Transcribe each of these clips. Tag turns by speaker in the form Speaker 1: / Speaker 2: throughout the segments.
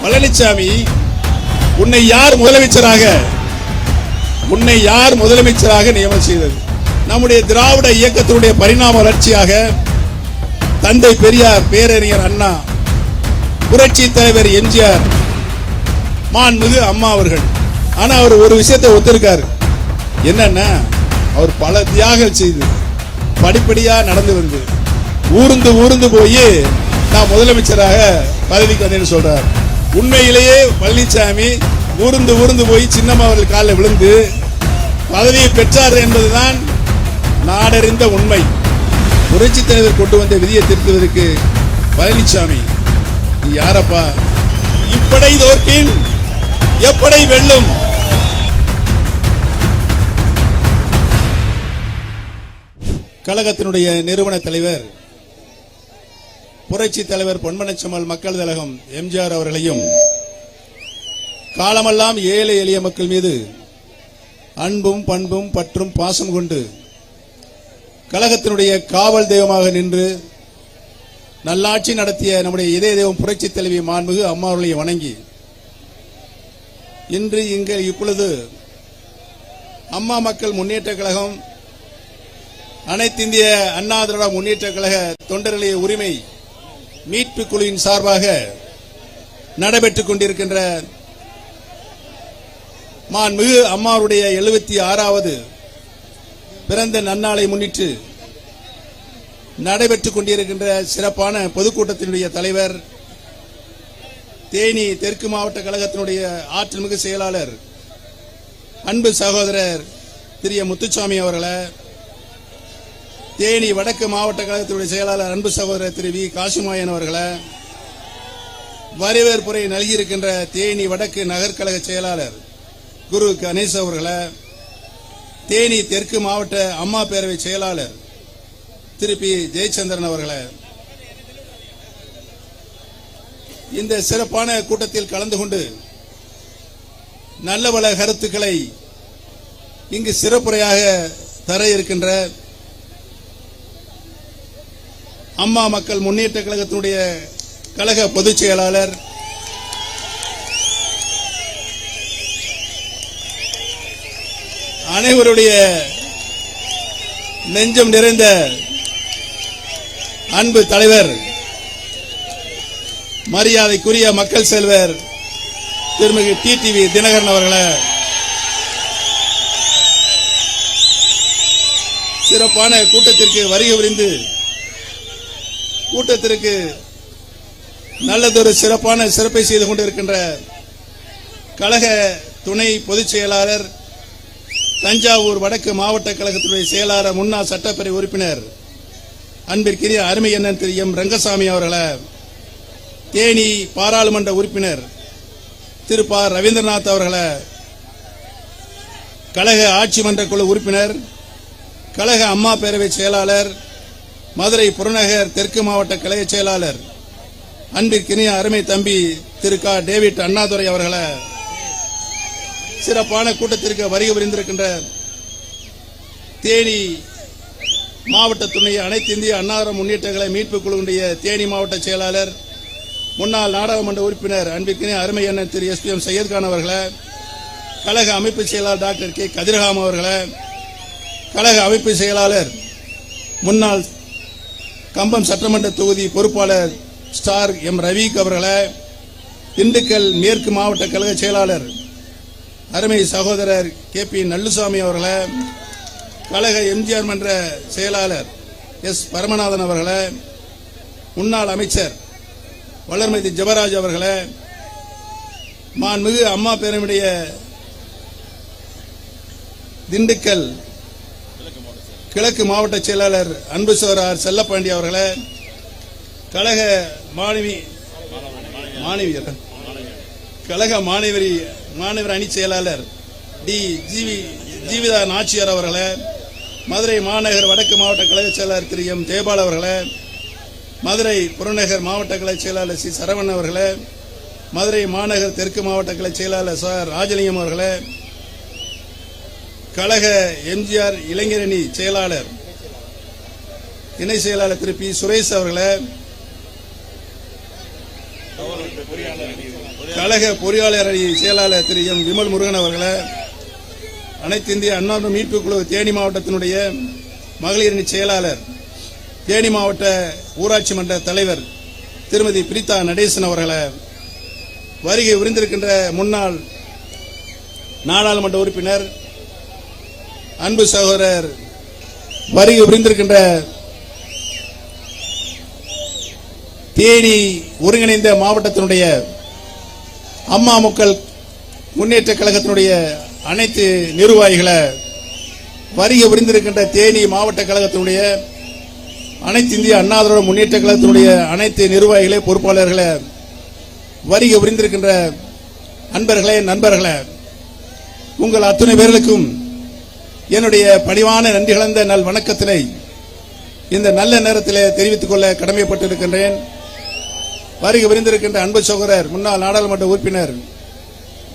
Speaker 1: பழனிசாமி, உன்னை யார் முதலமைச்சராக நியமனம் செய்தது? நம்முடைய திராவிட இயக்கத்தினுடைய பரிணாம வளர்ச்சியாக தந்தை பெரியார், பேரறிஞர் அண்ணா, புரட்சி தலைவர் எம்ஜிஆர், மாண்புமிகு அம்மா அவர்கள். ஆனா அவர் ஒரு விஷயத்தை ஒத்திருக்காரு. என்னன்னா, அவர் பல தியாகம் செய்து படிப்படியா நடந்து வந்து ஊர்ந்து போய் நான் முதலமைச்சராக பதவிக்கு வந்தேன்னு சொல்றார். உண்மையிலேயே பழனிசாமி ஊர்ந்து போய் சின்னம்மா அவர்கள் காலில் விழுந்து பதவியை பெற்றார் என்பதுதான் நாடறிந்த உண்மை. புரட்சி தலைவர் கொண்டு வந்த விதியை திருத்துவதற்கு பழனிசாமி, நீ யாரப்பா? இப்படை தோற்கின் எப்படை வெல்லும். கழகத்தினுடைய நிறுவன தலைவர் புரட்சி தலைவர் பொன்மனச்செம்மல் மக்கள் திலகம் எம்ஜிஆர் அவர்களையும் காலமெல்லாம் ஏழை எளிய மக்கள் மீது அன்பும் பண்பும் பற்றும் பாசம் கொண்டு கழகத்தினுடைய காவல் தெய்வமாக நின்று நல்லாட்சி நடத்திய நம்முடைய இதய தெய்வம் புரட்சி தலைவி மாண்புமிகு அம்மா அவர்களை வணங்கி இன்று இங்கே இப்பொழுது அம்மா மக்கள் முன்னேற்ற கழகம், அனைத்து இந்திய அண்ணா திராவிட முன்னேற்ற கழக தொண்டர்களுடைய உரிமை மீட்பு குழுவின் சார்பாக நடைபெற்றுக் கொண்டிருக்கின்ற மாண்புமிகு அம்மாவுடைய 76வது பிறந்த நன்னாளை முன்னிட்டு நடைபெற்றுக் கொண்டிருக்கின்ற சிறப்பான பொதுக்கூட்டத்தினுடைய தலைவர், தேனி தெற்கு மாவட்ட கழகத்தினுடைய ஆற்றல்மிகு செயலாளர், அன்பு சகோதரர் திரு முத்துசாமி அவர்களை, தேனி வடக்கு மாவட்ட கழகத்தினுடைய செயலாளர் அன்பு சகோதரர் திரு வி காசிமாயன் அவர்களை, வரவேற்புரை நல்கியிருக்கின்ற தேனி வடக்கு நகர்கழக செயலாளர் குரு கணேஷ் அவர்களை, தேனி தெற்கு மாவட்ட அம்மா பேரவை செயலாளர் திரு பி ஜெயச்சந்திரன் அவர்களை, இந்த சிறப்பான கூட்டத்தில் கலந்து கொண்டு நல்ல பல கருத்துக்களை இங்கு சிறப்புரையாக தர இருக்கின்ற அம்மா மக்கள் முன்னேற்ற கழகத்தினுடைய கழக பொதுச் செயலாளர் அனைவருடைய நெஞ்சம் நிறைந்த அன்பு தலைவர், மரியாதைக்குரிய மக்கள் செல்வர் திருமிகு டிடிவி தினகரன் அவர்களை, சிறப்பான கூட்டத்திற்கு வருகை புரிந்து கூட்டத்திற்கு நல்லதொரு சிறப்பான சிறப்பை செய்து கொண்டிருக்கின்ற கழக துணை பொதுச் செயலாளர், தஞ்சாவூர் வடக்கு மாவட்ட கழகத்துடைய செயலாளர், முன்னாள் சட்டப்பேரவை உறுப்பினர் அன்பிற்குரிய அருமை அண்ணன் திரு எம் ரங்கசாமி அவர்களை, தேனி பாராளுமன்ற உறுப்பினர் திரு ப ரவீந்திரநாத் அவர்களை, கழக ஆட்சி மன்ற குழு உறுப்பினர், கழக அம்மா பேரவை செயலாளர், மதுரை புறநகர் தெற்கு மாவட்ட கழக செயலாளர் அன்பிற்கினிய அருமை தம்பி திரு க டேவிட் அண்ணாதுரை அவர்களை, சிறப்பான கூட்டத்திற்கு வருகை புரிந்திருக்கின்ற தேனி மாவட்டத்துடைய அனைத்து இந்திய அண்ணா முன்னேற்ற கழக மீட்பு குழுவுடைய தேனி மாவட்ட செயலாளர், முன்னாள் நாடாளுமன்ற உறுப்பினர் அன்பிற்கினிய அருமை அண்ணன் திரு எஸ்பிஎம் சையத்கான் அவர்களை, கழக அமைப்பு செயலாளர் டாக்டர் கே கதிரகாம் அவர்களை, கழக அமைப்பு செயலாளர் முன்னாள் கம்பம் சட்டமன்ற தொகுதி பொறுப்பாளர் ஸ்டார் எம் ரவீக் அவர்களை, திண்டுக்கல் மேற்கு மாவட்ட கழக செயலாளர் அருமை சகோதரர் கே பி நல்லுசாமி அவர்களை, கழக எம்ஜிஆர் மன்ற செயலாளர் எஸ் பரமநாதன் அவர்களை, முன்னாள் அமைச்சர் வளர்மதி ஜெபராஜ் அவர்களை, மாண்புமிகு அம்மா பேரவையுடைய திண்டுக்கல் கிழக்கு மாவட்ட செயலாளர் அன்பு சோரார் செல்லப்பாண்டி அவர்களை, கழக கழக மாணவர் அணி செயலாளர் டி ஜீவிதா நாச்சியார் அவர்களை, மதுரை மாநகர் வடக்கு மாவட்ட கழக செயலாளர் திரு எம் ஜெயபால் அவர்களை, மதுரை புறநகர் மாவட்ட கழக செயலாளர் சி சரவணன் அவர்களை, மதுரை மாநகர் தெற்கு மாவட்ட கழக செயலாளர் சார் ராஜலிங்கம் அவர்களை, கழக எம்ஜிஆர் இளைஞரணி செயலாளர் இணை செயலாளர் திரு பி சுரேஷ் அவர்களை, கழக பொறியாளர் அணி செயலாளர் திரு எம் விமல் முருகன் அவர்களை, அனைத்து இந்திய அண்ணா மீட்பு குழு தேனி மாவட்டத்தினுடைய மகளிர் அணி செயலாளர், தேனி மாவட்ட ஊராட்சி மன்ற தலைவர் திருமதி பிரீதா நடேசன் அவர்களை, வருகை புரிந்திருக்கின்ற முன்னாள் நாடாளுமன்ற உறுப்பினர் அன்பு சகோதரர், வருகை புரிந்திருக்கின்ற தேனி ஒருங்கிணைந்த மாவட்டத்தினுடைய அம்மா மக்கள் முன்னேற்ற கழகத்தினுடைய அனைத்து நிர்வாகிகளை, வருகை புரிந்திருக்கின்ற தேனி மாவட்ட கழகத்தினுடைய அனைத்து இந்திய அண்ணா திராவிட முன்னேற்ற கழகத்தினுடைய அனைத்து நிர்வாகிகளே, பொறுப்பாளர்களை, வருகை புரிந்திருக்கின்ற அன்பர்களே, நண்பர்களே, உங்கள் அத்தனை பேர்களுக்கும் என்னுடைய பணிவான நன்றி கலந்த நல் வணக்கத்தினை இந்த நல்ல நேரத்தில் தெரிவித்துக் கொள்ள கடமைப்பட்டிருக்கின்றேன். வருகை புரிந்திருக்கின்ற அன்பு சகோதரர் முன்னாள் நாடாளுமன்ற உறுப்பினர்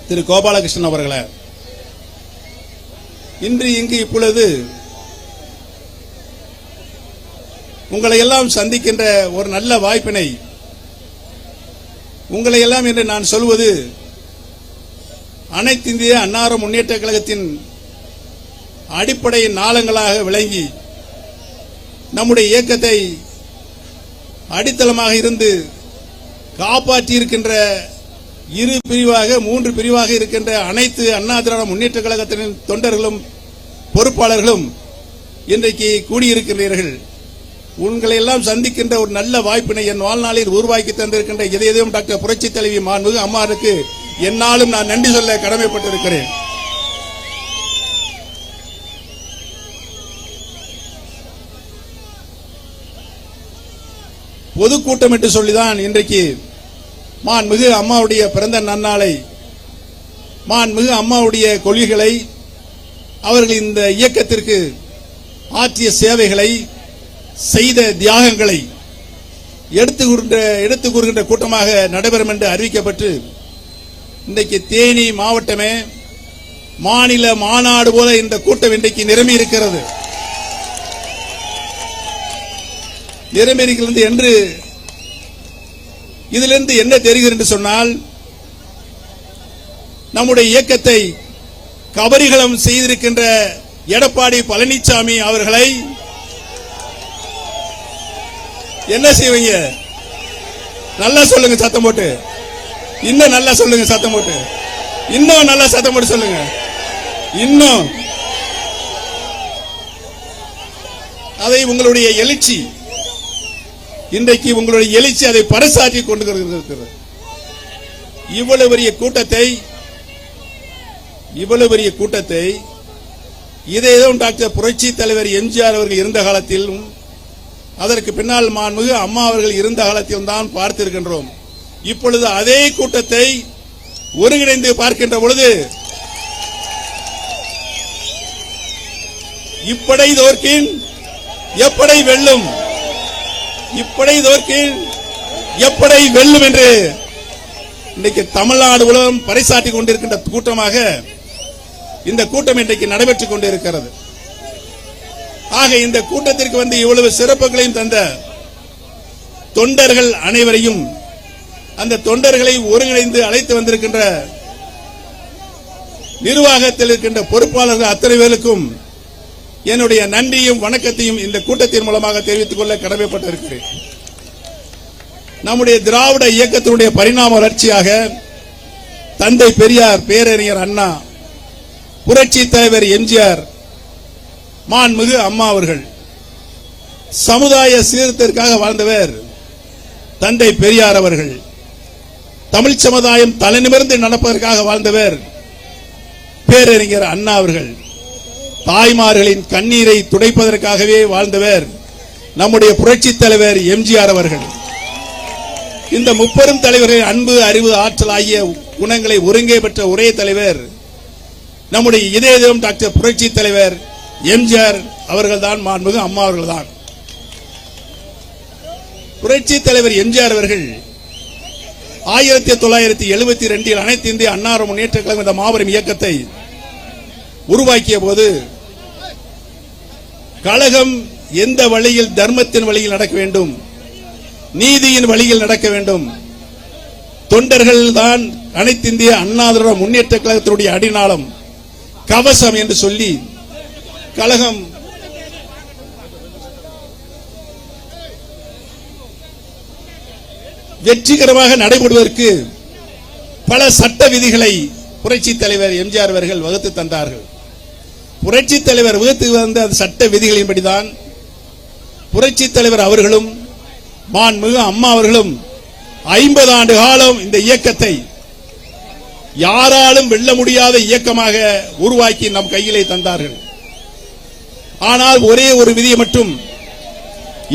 Speaker 1: திரு கோபாலகிருஷ்ணன் அவர்களே, இன்று இங்கு இப்பொழுது உங்களை எல்லாம் சந்திக்கின்ற ஒரு நல்ல வாய்ப்பினை, உங்களை எல்லாம் என்று நான் சொல்வது அனைத்து இந்திய அண்ணா முன்னேற்ற கழகத்தின் அடிப்படை நாளங்களாக விளங்கி நம்முடைய இயக்கத்தை அடித்தளமாக இருந்து காப்பாற்றி இருக்கின்ற இரு பிரிவாக 3 பிரிவாக இருக்கின்ற அனைத்து அண்ணா திராவிட முன்னேற்ற கழகத்தின் தொண்டர்களும் பொறுப்பாளர்களும் இன்றைக்கு கூடியிருக்கிறீர்கள். உங்களை எல்லாம் சந்திக்கின்ற ஒரு நல்ல வாய்ப்பினை என் வாழ்நாளில் உருவாக்கி தந்திருக்கின்ற இதயம் டாக்டர் புரட்சி தலைவி மாண்புமிகு அம்மாவுக்கு என்னாலும் நான் நன்றி சொல்ல கடமைப்பட்டிருக்கிறேன். பொதுக்கூட்டம் என்று சொல்லிதான் இன்றைக்கு மாண்புமிகு அம்மாவுடைய பிறந்த நன்னாளை, மாண்புமிகு அம்மாவுடைய கொள்கைகளை, அவர்கள் இந்த இயக்கத்திற்கு ஆற்றிய சேவைகளை, செய்த தியாகங்களை எடுத்து கூறுகின்ற கூட்டமாக நடைபெறும் என்று அறிவிக்கப்பட்டு இன்றைக்கு தேனி மாவட்டமே மாநில மாநாடு போல இந்த கூட்டம் இன்றைக்கு நிரம்பி இருக்கிறது. நிரம்பி இருக்கிறது என்று இதிலிருந்து என்ன தெரிகிறது என்று சொன்னால், நம்முடைய இயக்கத்தை கபரிகளம் செய்திருக்கின்ற எடப்பாடி பழனிசாமி அவர்களை என்ன செய்வீங்க? நல்லா சொல்லுங்க சத்தம் போட்டு, இன்னும் நல்லா சொல்லுங்க சத்தம் போட்டு, இன்னும் நல்லா சத்தம் போட்டு சொல்லுங்க. இன்னும் அதை உங்களுடைய எழுச்சி, இன்றைக்கு உங்களுடைய எழுச்சி அதை பறைசாற்றி கொண்டு இருக்கிறது. இவ்வளவு பெரிய கூட்டத்தை இதேதான் டாக்டர் புரட்சி தலைவர் எம்ஜிஆர் அவர்கள் இருந்த காலத்திலும் அதற்கு பின்னால் மாண்புமிகு அம்மா அவர்கள் இருந்த காலத்திலும் தான் பார்த்திருக்கின்றோம். இப்பொழுது அதே கூட்டத்தை ஒருங்கிணைந்து பார்க்கின்ற பொழுது இப்படை தோற்கின் எப்படை வெல்லும், இப்படை தோற்கின் எப்படை வெல்லும் என்று இன்றைக்கு தமிழ்நாடு உலகம் பறைசாற்றிக் கொண்டிருக்கின்ற கூட்டமாக இந்த கூட்டம் இன்றைக்கு நடைபெற்றுக் கொண்டிருக்கிறது. ஆக இந்த கூட்டத்திற்கு வந்து இவ்வளவு சிறப்புகளையும் தந்த தொண்டர்கள் அனைவரையும், அந்த தொண்டர்களை ஒருங்கிணைந்து அழைத்து வந்திருக்கின்ற நிர்வாகத்தில் இருக்கின்ற பொறுப்பாளர்கள் அத்தனை பேருக்கும் என்னுடைய நன்றியும் வணக்கத்தையும் இந்த கூட்டத்தின் மூலமாக தெரிவித்துக் கொள்ள கடமைப்பட்டிருக்கிறேன். நம்முடைய திராவிட இயக்கத்தினுடைய பரிணாம வளர்ச்சியாக தந்தை பெரியார், பேரறிஞர் அண்ணா, புரட்சி தலைவர் எம்ஜிஆர், மாண்புமிகு அம்மா அவர்கள் சமுதாய சீர்திருத்தத்திற்காக வாழ்ந்தவர் தந்தை பெரியார் அவர்கள். தமிழ் சமுதாயம் தலைநிமிர்ந்து நடப்பதற்காக வாழ்ந்தவர் பேரறிஞர் அண்ணா அவர்கள். தாய்மார்களின் கண்ணீரை துடைப்பதற்காகவே வாழ்ந்தவர் நம்முடைய புரட்சி தலைவர் எம்ஜிஆர் அவர்கள். இந்த முப்பெரும் தலைவர்கள் அன்பு, அறிவு, ஆற்றல் ஆகிய குணங்களை ஒருங்கே பெற்ற ஒரே தலைவர் நம்முடைய இதயம் டாக்டர் புரட்சி தலைவர் எம்ஜிஆர் அவர்கள் தான், மாண்புமிகு அம்மா அவர்கள் தான். புரட்சி தலைவர் எம்ஜிஆர் அவர்கள் 1972 அனைத்து இந்திய அண்ணா முன்னேற்ற கழகம் என்ற மாபெரும் இயக்கத்தை உருவாக்கிய போது கழகம் எந்த வழியில், தர்மத்தின் வழியில் நடக்க வேண்டும், நீதியின் வழியில் நடக்க வேண்டும், தொண்டர்கள் தான் அனைத்திந்திய அண்ணா திராவிட முன்னேற்ற கழகத்தினுடைய அடிநாளம், கவசம் என்று சொல்லி கழகம் வெற்றிகரமாக நடைபெறுவதற்கு பல சட்ட விதிகளை புரட்சி தலைவர் எம்ஜிஆர் அவர்கள் வகுத்து தந்தார்கள். புரட்சி தலைவர் வகுத்து வந்த சட்ட விதிகளின்படிதான் புரட்சி தலைவர் அவர்களும் மாண்புமிகு அம்மா அவர்களும் 50 ஆண்டு காலம் இந்த இயக்கத்தை யாராலும் வெல்ல முடியாத இயக்கமாக உருவாக்கி நம் கையிலே தந்தார்கள். ஆனால் ஒரே ஒரு விதியை மட்டும்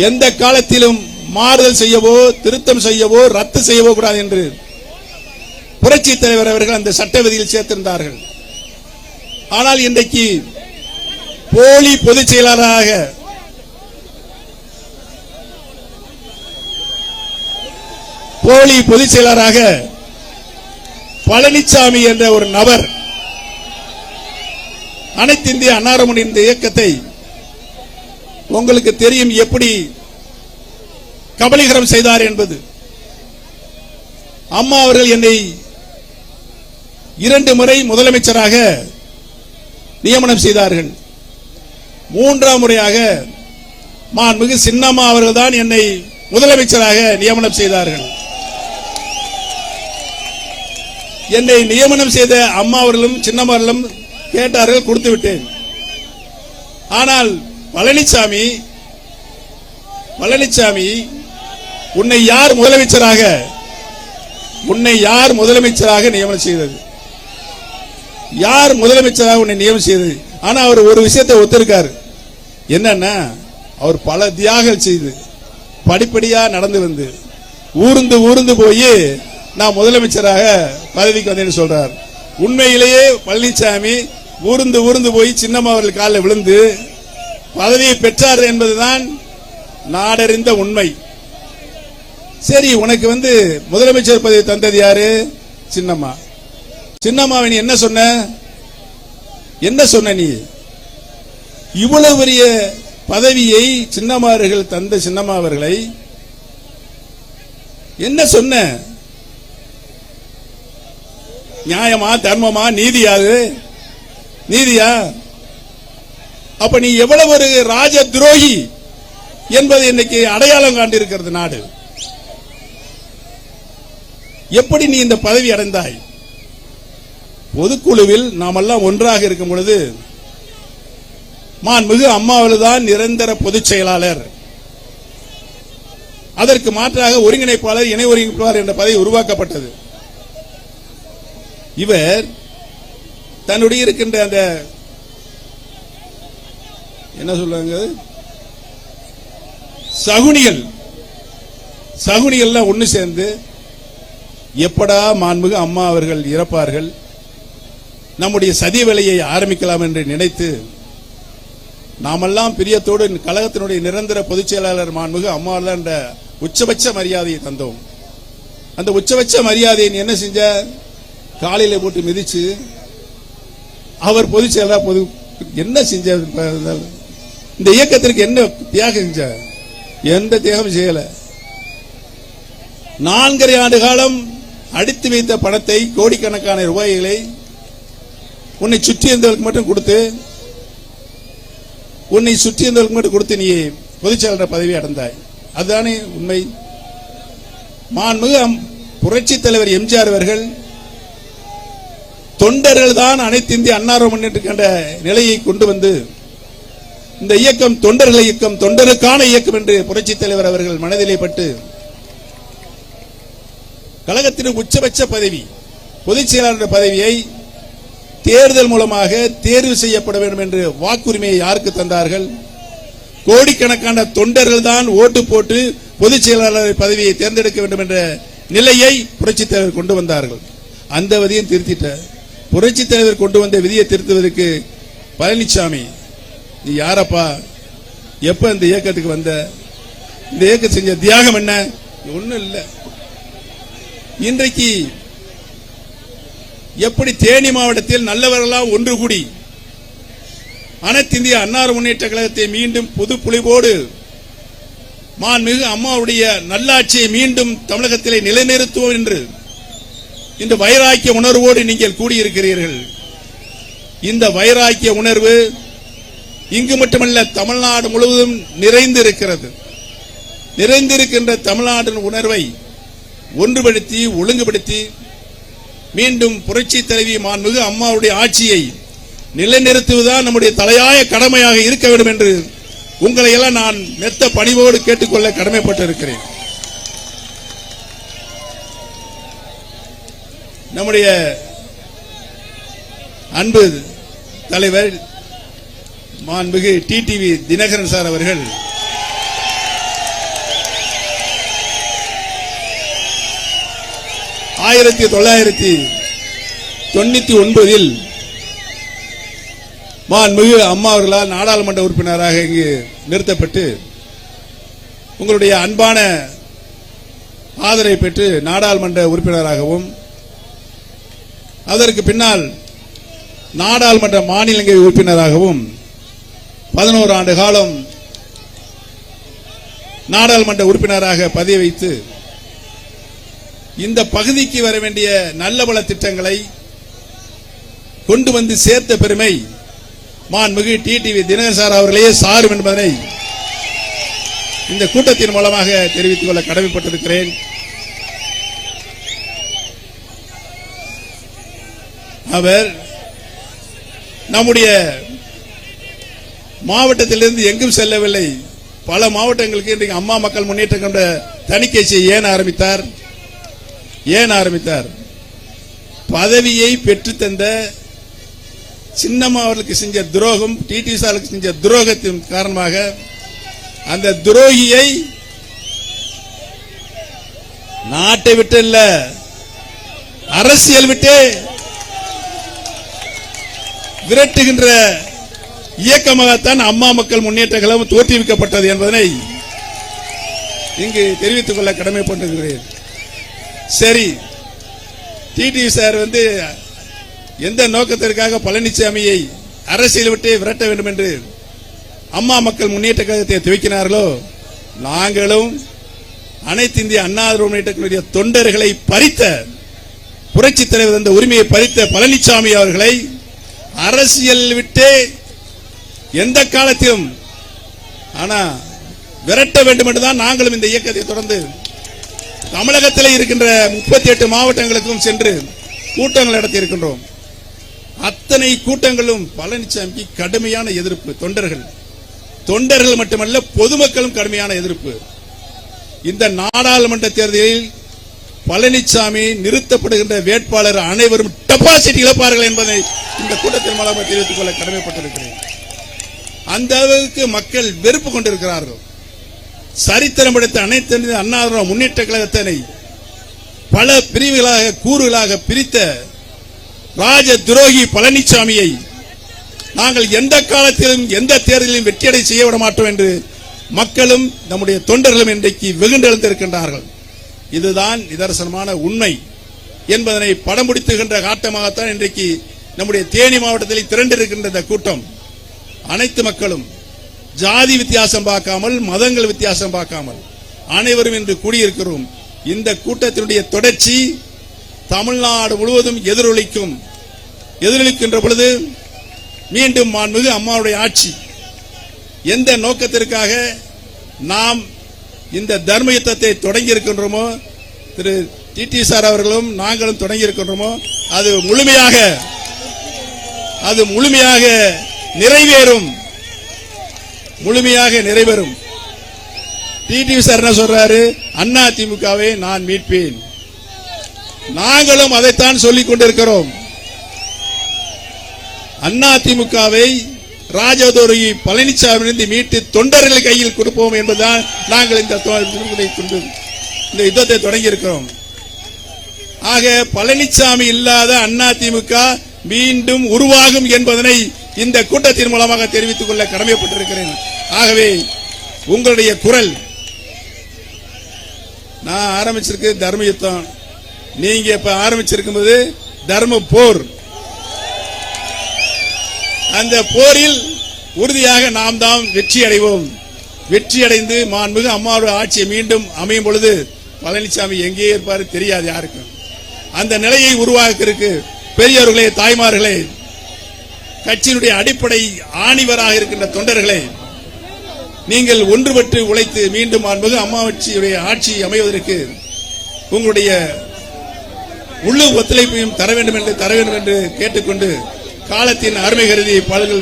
Speaker 1: எந்த காலத்திலும் மாறுதல் செய்யவோ திருத்தம் செய்யவோ ரத்து செய்யவோ கூடாது என்று புரட்சி தலைவர் அவர்கள் அந்த சட்ட விதியில் சேர்த்திருந்தார்கள். ஆனால் இன்றைக்கு போலி பொதுச் செயலாளராக பழனிசாமி என்ற ஒரு நபர் அனைத்து இந்திய அண்ணா திராவிட இயக்கத்தை உங்களுக்கு தெரியும் எப்படி கபலீகரம் செய்தார் என்பது. அம்மா அவர்கள் என்னை 2 முறை முதலமைச்சராக நியமனம் செய்தார்கள். 3ஆம் முறையாக மாண்புமிகு சின்னம்மா அவர்கள் தான் என்னை முதலமைச்சராக நியமனம் செய்தார்கள். என்னை நியமனம் செய்த அம்மா அவர்களும் சின்னம்மா அவர்களும் கேட்டார்கள், கொடுத்து விட்டேன். ஆனால் பழனிசாமி உன்னை யார் முதலமைச்சராக நியமனம் செய்தது? யார் முதலமைச்சராக உன்னை நியமனம் செய்தது? ஆனா அவர் ஒரு விஷயத்தை ஒத்திருக்காரு. என்னன்னா, அவர் பல தியாகங்கள் செய்து படிப்படியா நடந்து வந்து ஊர்ந்து போய் நான் முதலமைச்சராக பதவிக்கு வந்தேன்னு சொல்றார். உண்மையிலேயே பழனிசாமி ஊர்ந்து போய் சின்னம்மா அவர்கள் காலில் விழுந்து பதவியை பெற்றார் என்பதுதான் நாடறிந்த உண்மை. சரி, உனக்கு முதலமைச்சர் பதவி தந்தது யாரு? சின்னம்மா. சின்னம்மாவை நீ என்ன சொன்ன? நீ இவ்வளவு பெரிய பதவியை சின்னம்மா அவர்கள் தந்த சின்னம்மா அவர்களை என்ன சொன்ன? நியாயமா, தர்மமா, நீதியா? அப்ப நீ எவ்வளவு ஒரு ராஜ துரோகி என்பது இன்னைக்கு அடையாளம் காண்டிருக்கிறது நாடு. எப்படி நீ இந்த பதவி அடைந்தாய்? பொதுக்குழுவில் நாமெல்லாம் ஒன்றாக இருக்கும் பொழுது மாண்புமிகு அம்மாவில் தான் நிரந்தர பொதுச் செயலாளர், அதற்கு மாற்றாக ஒருங்கிணைப்பாளர், இணை ஒருங்கிணைப்பாளர் என்ற பதவி உருவாக்கப்பட்டது. இவர் தன்னுடைய இருக்கின்ற அந்த என்ன சொல்றாங்க சகுனிகள் ஒன்னு சேர்ந்து எப்படா மாண்புமிகு அம்மா அவர்கள் இறப்பார்கள், நம்முடைய சதி வேலையை ஆரம்பிக்கலாம் என்று நினைத்து நாமெல்லாம் பிரியத்தோடு கழகத்தினுடைய நிரந்தர பொதுச் செயலாளர் மாண்புமிகு அம்மா என்ற உச்சபட்ச மரியாதையை தந்தோம். அந்த உச்சபட்ச மரியாதையை என்ன செஞ்ச? காலையில போட்டு மிதிச்சு அவர் பொதுச் செயலாளர் என்ன செஞ்ச? இந்த இயக்கத்திற்கு என்ன தியாகம் செஞ்ச? எந்த தியாகம் செய்யல. 4.5 ஆண்டு காலம் அடித்து வைத்த பணத்தை, கோடிக்கணக்கான ரூபாய்களை உன்னை சுற்றி இருந்தவர்களுக்கு மட்டும் கொடுத்து நீ பொதுச் செயலாளர் பதவி அடைந்தாய். அதுதானே உண்மை. மாண்புமிகு புரட்சி தலைவர் எம்ஜிஆர் அவர்கள் தொண்டர்கள் தான் அனைத்து இந்திய அண்ணா முன்னேற்ற கழக நிலையை கொண்டு வந்து இந்த இயக்கம் தொண்டர்கள் இயக்கம், தொண்டருக்கான இயக்கம் என்று புரட்சி தலைவர் அவர்கள் மனதிலே பட்டு கழகத்தின் உச்சபட்ச பதவி பொதுச் செயலாளர் பதவியை தேர்தல் மூலமாக தேர்வு செய்யப்பட வேண்டும் என்று வாக்குரிமையை யாருக்கு தந்தார்கள்? கோடிக்கணக்கான தொண்டர்கள் தான் ஓட்டு போட்டு பொதுச் செயலாளர் பதவியை தேர்ந்தெடுக்க வேண்டும் என்ற நிலையை புரட்சி தலைவர் கொண்டு வந்தார்கள். அந்த விதியை திருத்திட்ட புரட்சி தலைவர் கொண்டு வந்த விதியை திருத்துவதற்கு பழனிசாமி, நீ யாரப்பா? எப்ப இந்த இயக்கத்துக்கு வந்த? இந்த இயக்கம் செஞ்ச தியாகம் என்ன? ஒண்ணும் இல்ல. இன்றைக்கு எப்படி தேனி மாவட்டத்தில் நல்லவர்களாம் ஒன்று கூடி அனைத்து இந்திய அண்ணா முன்னேற்ற கழகத்தை மீண்டும் புது புலிவோடு மாண்புமிகு அம்மாவுடைய நல்லாட்சியை மீண்டும் தமிழகத்திலே நிலைநிறுத்துவோம் என்று இந்த வைராக்கிய உணர்வோடு நீங்கள் கூடியிருக்கிறீர்கள். இந்த வைராக்கிய உணர்வு இங்கு மட்டுமல்ல, தமிழ்நாடு முழுவதும் நிறைந்திருக்கிறது. நிறைந்திருக்கின்ற தமிழ்நாட்டின் உணர்வை ஒன்றுபடுத்தி ஒழுங்குபடுத்தி மீண்டும் புரட்சி தலைவி மாண்புமிகு அம்மாவுடைய ஆட்சியை நிலைநிறுத்துவதுதான் நம்முடைய தலையாய கடமையாக இருக்க வேண்டும் என்று உங்களை எல்லாம் நான் மெத்த பணிவோடு கேட்டுக்கொள்ள கடமைப்பட்டிருக்கிறேன். நம்முடைய அன்பு தலைவர் மாண்புமிகு டிடிவி தினகரன் சார் அவர்கள் ஆயிரத்தி 1999 மாண்புமிகு அம்மா அவர்களால் நாடாளுமன்ற உறுப்பினராக இங்கு நிறுத்தப்பட்டு உங்களுடைய அன்பான ஆதரவை பெற்று நாடாளுமன்ற உறுப்பினராகவும் அதற்கு பின்னால் நாடாளுமன்ற மாநிலங்களவை உறுப்பினராகவும் 11 ஆண்டு காலம் நாடாளுமன்ற உறுப்பினராக பதவி வைத்து இந்த பகுதிக்கு வர வேண்டிய நல்ல பல திட்டங்களை கொண்டு வந்து சேர்த்த பெருமை மாண்புமிகு டிடிவி தினகரன் சார் அவர்களே சாரும் என்பதனை இந்த கூட்டத்தின் மூலமாக தெரிவித்துக் கொள்ள கடமைப்பட்டிருக்கிறேன். அவர் நம்முடைய மாவட்டத்திலிருந்து எங்கும் செல்லவில்லை. பல மாவட்டங்களுக்கு இன்றைக்கு அம்மா மக்கள் முன்னேற்ற கழக தணிக்கை ஏன் ஆரம்பித்தார்? பதவியை பெற்றுத்தந்த சின்னம்மா அவர்களுக்கு செஞ்ச துரோகம், டிடிவி சாருக்கு செஞ்ச துரோகத்தின் காரணமாக அந்த துரோகியை நாட்டை விட்டு இல்ல, அரசியல் விட்டு விரட்டுகின்ற இயக்கமாகத்தான் அம்மா மக்கள் முன்னேற்ற கழகம் தோற்றுவிக்கப்பட்டது என்பதனை இங்கு தெரிவித்துக் கொள்ள கடமைப்பட்டிருக்கிறேன். சரி, டிடிவி சார் எந்த நோக்கத்திற்காக பழனிசாமியை அரசியல் விட்டு விரட்ட வேண்டும் என்று அம்மா மக்கள் முன்னேற்ற கழகத்தை துவக்கினார்களோ, நாங்களும் அனைத்து இந்திய அண்ணா திராவிட முன்னேற்ற கழக தொண்டர்களை பறித்த புரட்சி தலைவர் அந்த உரிமையை பறித்த பழனிசாமி அவர்களை அரசியல் விட்டு எந்த காலத்திலும் விரட்ட வேண்டும் என்றுதான் நாங்களும் இந்த இயக்கத்தை தொடர்ந்து தமிழகத்தில் இருக்கின்ற 38 மாவட்டங்களுக்கும் சென்று கூட்டங்கள் நடத்தி இருக்கின்றோம். அத்தனை கூட்டங்களும் பழனிசாமிக்கு கடுமையான எதிர்ப்பு. தொண்டர்கள் மட்டுமல்ல, பொதுமக்களும் கடுமையான எதிர்ப்பு. இந்த நாடாளுமன்ற தேர்தலில் பழனிசாமி நிறுத்தப்படுகின்ற வேட்பாளர் அனைவரும் டெபாசிட் இழப்பார்கள் என்பதை இந்த கூட்டத்தின் மூலமாக தெரிவித்துக் கொள்ள கடமைப்பட்டிருக்கிறேன். அந்த அளவுக்கு மக்கள் வெறுப்பு கொண்டிருக்கிறார்கள். சரித்திரம் படைத்த அனைத்து அண்ணா திராவிட முன்னேற்ற கழகத்தினை பல பிரிவுகளாக கூறுகளாக பிரித்த ராஜ துரோகி பழனிசாமியை நாங்கள் எந்த காலத்திலும் எந்த தேர்தலிலும் வெற்றியடை செய்ய விட மாட்டோம் என்று மக்களும் நம்முடைய தொண்டர்களும் இன்றைக்கு வெகுண்டெழுந்திருக்கின்றார்கள். இதுதான் நிதர்சனமான உண்மை என்பதனை படம் பிடித்துகின்ற காட்டமாகத்தான் இன்றைக்கு நம்முடைய தேனி மாவட்டத்தில் திரண்டிருக்கின்ற இந்த கூட்டம். அனைத்து மக்களும் ஜாதி வித்தியாசம் பார்க்காமல், மதங்கள் வித்தியாசம் பார்க்காமல் அனைவரும் இன்று கூடியிருக்கிறோம். இந்த கூட்டத்தினுடைய தொடர்ச்சி தமிழ்நாடு முழுவதும் எதிரொலிக்கின்ற பொழுது மீண்டும் மாண்புமிகு அம்மாவுடைய ஆட்சி எந்த நோக்கத்திற்காக நாம் இந்த தர்ம யுத்தத்தை தொடங்கி இருக்கின்றோமோ, திரு டிடி சார் அவர்களும் நாங்களும் தொடங்கி இருக்கின்றோமோ, அது முழுமையாக நிறைவேறும். டிடிவி சார் என்ன சொல்றாரு? அண்ணா திமுகவை நான் மீட்பேன். நாங்களும் அதைத்தான் சொல்லிக் கொண்டிருக்கிறோம். அண்ணா திமுகவை ராஜதுரோகி பழனிசாமியிலிருந்து மீட்டு தொண்டர்கள் கையில் கொடுப்போம் என்பதுதான் நாங்கள் இந்த யுத்தத்தை தொடங்கி இருக்கிறோம். ஆக பழனிசாமி இல்லாத அண்ணா திமுக மீண்டும் உருவாகும் என்பதனை இந்த கூட்டத்தின் மூலமாக தெரிவித்துக் கொள்ள கடமைப்பட்டிருக்கிறேன். ஆகவே உங்களுடைய குரல், நான் ஆரம்பிச்சிருக்கு தர்ம யுத்தம், நீங்க இப்ப ஆரம்பிச்சிருக்கும் போது தர்ம போர். அந்த போரில் உறுதியாக நாம் தான் வெற்றி அடைவோம். வெற்றி அடைந்து மாண்புமிகு அம்மாவுடைய ஆட்சியை மீண்டும் அமையும் பொழுது பழனிசாமி எங்கே இருப்பாரு தெரியாது யாருக்கும். அந்த நிலையை உருவாக்கியிருக்கு. பெரியவர்களே, தாய்மார்களே, கட்சியினுடைய அடிப்படை ஆணிவராக இருக்கின்ற தொண்டர்களே, நீங்கள் ஒன்றுபட்டு உழைத்து மீண்டும் மாண்புமிகு அம்மாவுடைய ஆட்சி அமைவதற்கு உங்களுடைய முழு ஒத்துழைப்பையும் தர வேண்டும் என்று கேட்டுக்கொண்டு, காலத்தின் அருமை கருதி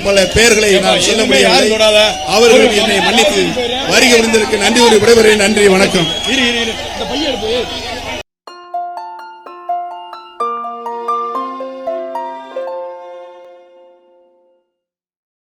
Speaker 1: பல பெயர்களை நான் சொல்ல முடியவில்லை. அவர்கள் என்னை மன்னித்து வருகை புரிந்ததற்கு நன்றி கூறி விடைபெறுகிறேன். நன்றி, வணக்கம்.